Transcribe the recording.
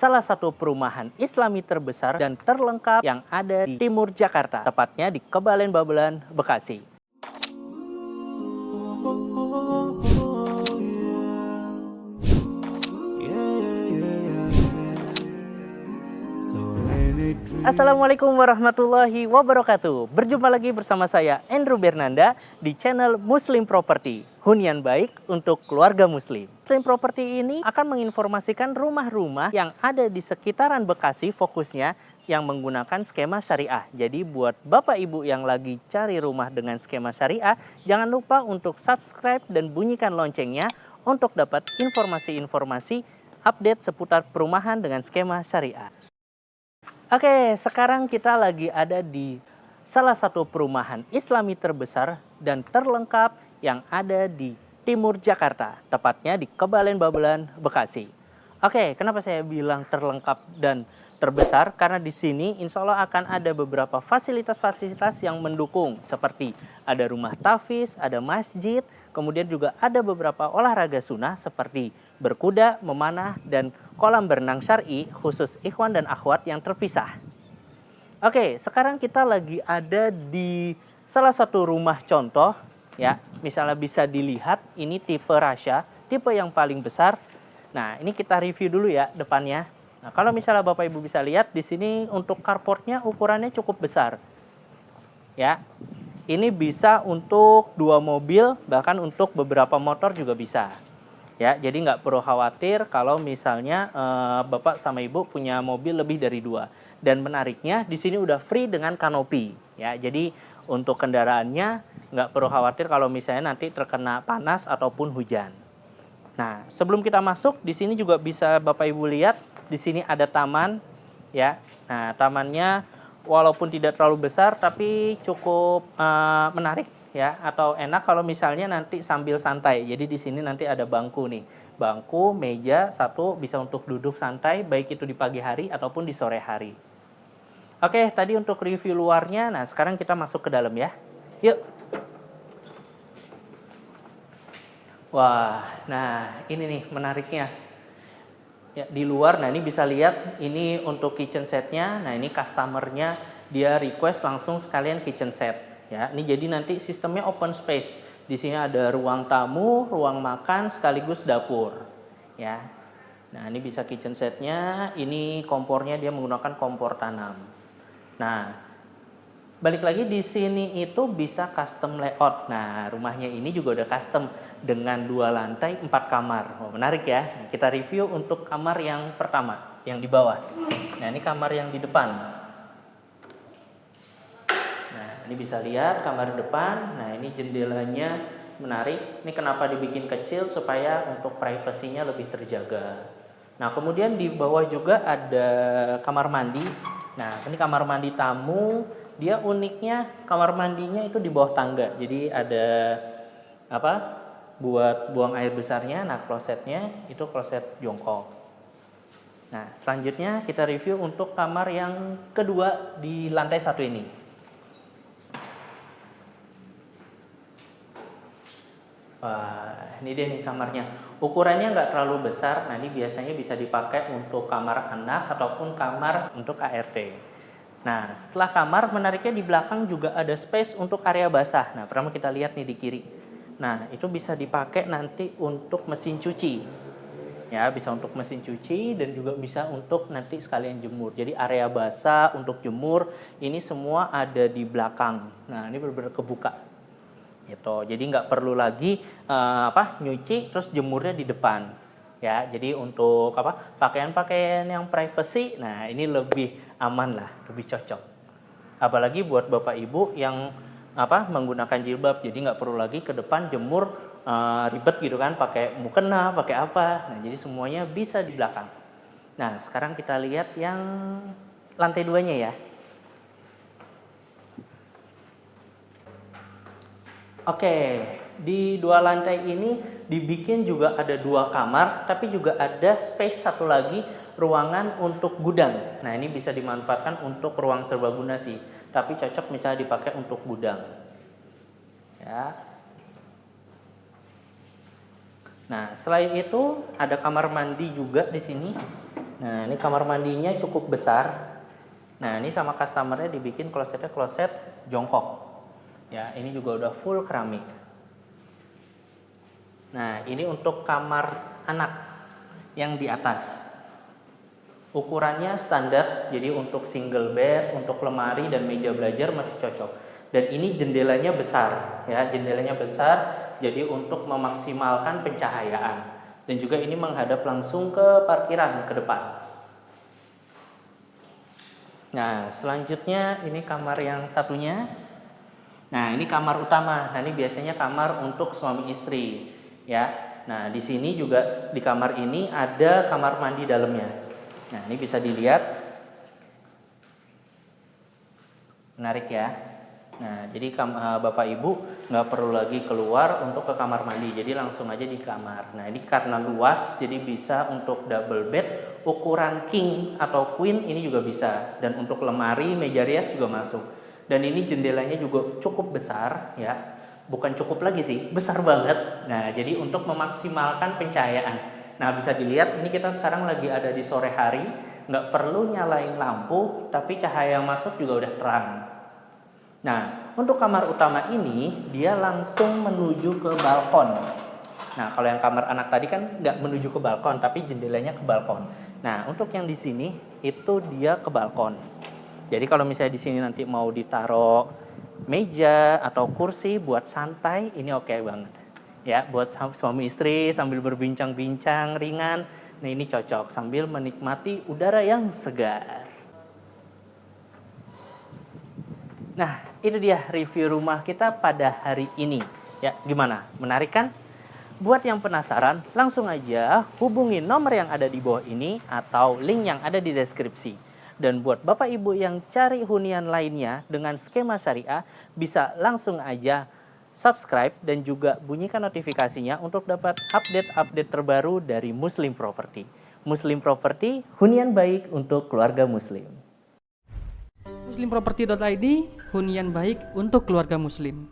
salah satu perumahan Islami terbesar dan terlengkap yang ada di timur Jakarta, tepatnya di Kebalen-Babelan, Bekasi. Assalamualaikum warahmatullahi wabarakatuh. Berjumpa lagi bersama saya Andrew Bernanda di channel Muslim Property, hunian baik untuk keluarga muslim. Muslim Property ini akan menginformasikan rumah-rumah yang ada di sekitaran Bekasi, fokusnya yang menggunakan skema syariah. Jadi buat Bapak Ibu yang lagi cari rumah dengan skema syariah, jangan lupa untuk subscribe dan bunyikan loncengnya untuk dapat informasi-informasi update seputar perumahan dengan skema syariah. Oke, sekarang kita lagi ada di salah satu perumahan Islami terbesar dan terlengkap yang ada di timur Jakarta, tepatnya di Kebalen-Babelan, Bekasi. Oke, kenapa saya bilang terlengkap dan terbesar? Karena di sini insya Allah akan ada beberapa fasilitas-fasilitas yang mendukung, seperti ada rumah tafis, ada masjid, kemudian juga ada beberapa olahraga sunnah seperti berkuda, memanah, dan kolam berenang syar'i khusus ikhwan dan akhwat yang terpisah. Oke, sekarang kita lagi ada di salah satu rumah contoh, ya. Misalnya bisa dilihat, ini tipe Rasya, tipe yang paling besar. Nah, ini kita review dulu ya depannya. Nah, kalau misalnya Bapak Ibu bisa lihat di sini untuk carportnya ukurannya cukup besar. Ya. Ini bisa untuk 2 mobil, bahkan untuk beberapa motor juga bisa. Ya, jadi nggak perlu khawatir kalau misalnya Bapak sama Ibu punya mobil lebih dari 2. Dan menariknya di sini udah free dengan kanopi. Ya, jadi untuk kendaraannya nggak perlu khawatir kalau misalnya nanti terkena panas ataupun hujan. Nah, sebelum kita masuk, di sini juga bisa Bapak Ibu lihat, di sini ada taman. Ya, nah tamannya walaupun tidak terlalu besar tapi cukup menarik ya, atau enak kalau misalnya nanti sambil santai. Jadi di sini nanti ada bangku nih. Bangku, meja satu bisa untuk duduk santai baik itu di pagi hari ataupun di sore hari. Oke, tadi untuk review luarnya. Nah, sekarang kita masuk ke dalam ya. Yuk. Wah, nah ini nih menariknya. Ya, di luar, nah ini bisa lihat ini untuk kitchen setnya. Nah ini customernya dia request langsung sekalian kitchen set. Ya, ini jadi nanti sistemnya open space. Di sini ada ruang tamu, ruang makan, sekaligus dapur. Ya, nah ini bisa kitchen setnya. Ini kompornya dia menggunakan kompor tanam. Nah, balik lagi di sini itu bisa custom layout. Nah, rumahnya ini juga udah custom dengan 2 lantai 4 kamar. Oh, menarik ya. Nah, kita review untuk kamar yang pertama, yang di bawah. Nah, ini kamar yang di depan. Nah, ini bisa lihat kamar depan. Nah, ini jendelanya menarik. Ini kenapa dibikin kecil supaya untuk privasinya lebih terjaga. Nah, kemudian di bawah juga ada kamar mandi. Nah, ini kamar mandi tamu. Dia uniknya kamar mandinya itu di bawah tangga. Jadi ada apa? Buat buang air besarnya. Nah, klosetnya itu kloset jongkok. Nah, selanjutnya kita review untuk kamar yang kedua di lantai 1 ini. Wah, ini dia nih kamarnya. Ukurannya nggak terlalu besar. Nah, ini biasanya bisa dipakai untuk kamar anak ataupun kamar untuk ART. Nah, setelah kamar, menariknya di belakang juga ada space untuk area basah. Nah, pertama kita lihat nih di kiri. Nah, itu bisa dipakai nanti untuk mesin cuci. Ya, bisa untuk mesin cuci dan juga bisa untuk nanti sekalian jemur. Jadi area basah untuk jemur ini semua ada di belakang. Nah, ini benar-benar kebuka. Gitu. Jadi nggak perlu lagi nyuci terus jemurnya di depan. Ya, jadi untuk pakaian-pakaian yang privacy, nah ini lebih aman lah, lebih cocok. Apalagi buat Bapak Ibu yang menggunakan jilbab, jadi nggak perlu lagi ke depan jemur ribet gitu kan, pakai mukena, pakai apa. Nah, jadi semuanya bisa di belakang. Nah, sekarang kita lihat yang lantai 2-nya ya. Oke, di 2 lantai ini dibikin juga ada 2 kamar, tapi juga ada space satu lagi, ruangan untuk gudang. Nah, ini bisa dimanfaatkan untuk ruang serbaguna sih, tapi cocok misalnya dipakai untuk gudang. Ya. Nah, selain itu ada kamar mandi juga di sini. Nah, ini kamar mandinya cukup besar. Nah, ini sama customernya dibikin klosetnya kloset jongkok. Ya, ini juga udah full keramik. Nah, ini untuk kamar anak yang di atas. Ukurannya standar, jadi untuk single bed, untuk lemari dan meja belajar masih cocok. Dan ini jendelanya besar, ya, jendelanya besar, jadi untuk memaksimalkan pencahayaan. Dan juga ini menghadap langsung ke parkiran ke depan. Nah, selanjutnya ini kamar yang satunya. Nah, ini kamar utama. Nah, ini biasanya kamar untuk suami istri, ya. Nah, di sini juga di kamar ini ada kamar mandi dalamnya. Nah, ini bisa dilihat. Menarik ya. Nah, jadi Bapak Ibu nggak perlu lagi keluar untuk ke kamar mandi. Jadi langsung aja di kamar. Nah, ini karena luas, jadi bisa untuk double bed, ukuran king atau queen ini juga bisa. Dan untuk lemari, meja rias juga masuk. Dan ini jendelanya juga cukup besar, ya. Bukan cukup lagi sih, besar banget. Nah, jadi untuk memaksimalkan pencahayaan. Nah, bisa dilihat ini kita sekarang lagi ada di sore hari, nggak perlu nyalain lampu, tapi cahaya yang masuk juga udah terang. Nah, untuk kamar utama ini, dia langsung menuju ke balkon. Nah, kalau yang kamar anak tadi kan nggak menuju ke balkon, tapi jendelanya ke balkon. Nah, untuk yang di sini, itu dia ke balkon. Jadi kalau misalnya di sini nanti mau ditaruh meja atau kursi buat santai, ini oke banget. Ya, buat suami istri sambil berbincang-bincang ringan. Nah, ini cocok sambil menikmati udara yang segar. Nah, itu dia review rumah kita pada hari ini. Ya, gimana? Menarik kan? Buat yang penasaran, langsung aja hubungi nomor yang ada di bawah ini atau link yang ada di deskripsi. Dan buat Bapak Ibu yang cari hunian lainnya dengan skema syariah, bisa langsung aja subscribe dan juga bunyikan notifikasinya untuk dapat update-update terbaru dari Muslim Property. Muslim Property, hunian baik untuk keluarga Muslim. Muslimproperty.id, hunian baik untuk keluarga Muslim.